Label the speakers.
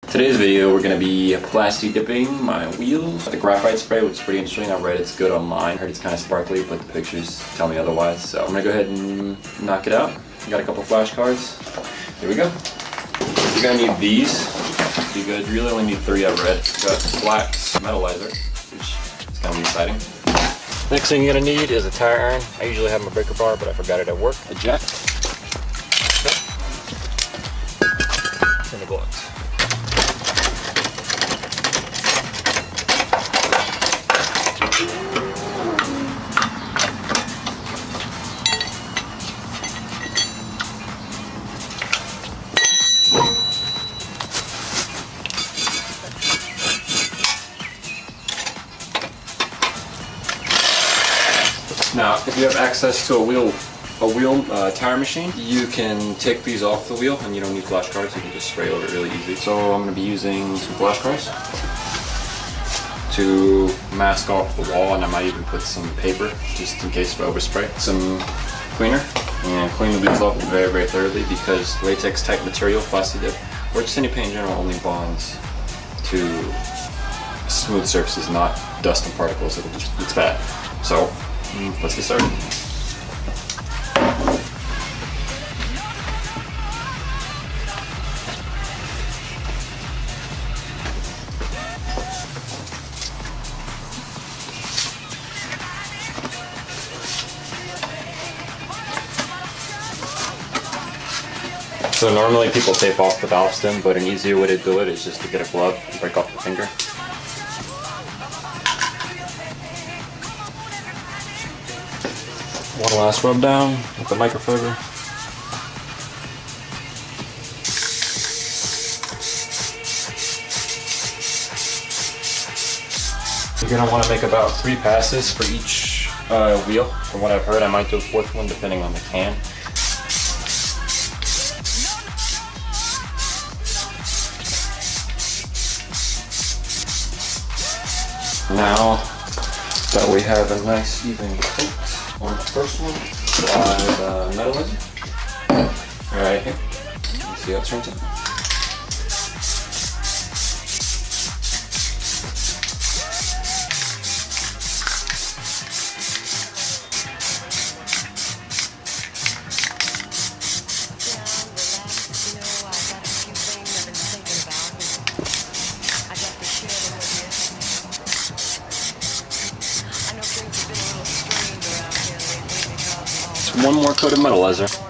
Speaker 1: Today's video we're going to be plasti dipping my wheel with the graphite spray, which is pretty interesting. I read it's good online. I heard it's kind of sparkly, but the pictures tell me otherwise. So I'm going to go ahead and knock it out. Got a couple flashcards. Here we go. You're going to need these. You guys really only need 3 I've read. You got Black Metalizer, which is kind of exciting. Next thing you're going to need is a tire iron. I usually have my breaker bar, but I forgot it at work. A jack. And the gloves. Now, if you have access to a wheel tire machine, you can take these off the wheel and you don't need flashcards. You can just spray over it really easy. So I'm going to be using some flashcards to mask off the wall, and I might even put some paper just in case of overspray. Some cleaner, and clean these off very, very thoroughly because latex type material, Plasti Dip, or just any paint in general, only bonds to smooth surfaces, not dust and particles. It's bad. So let's get started. So normally people tape off the valve stem, but an easier way to do it is just to get a glove and break off the finger. One last rub down with the microfiber. You're going to want to make about 3 passes for each wheel. From what I've heard, I might do a 4th one depending on the can. Now that we have a nice even coat on the first one, apply the metalizer right here. See how it turns out. One more coat of metalizer.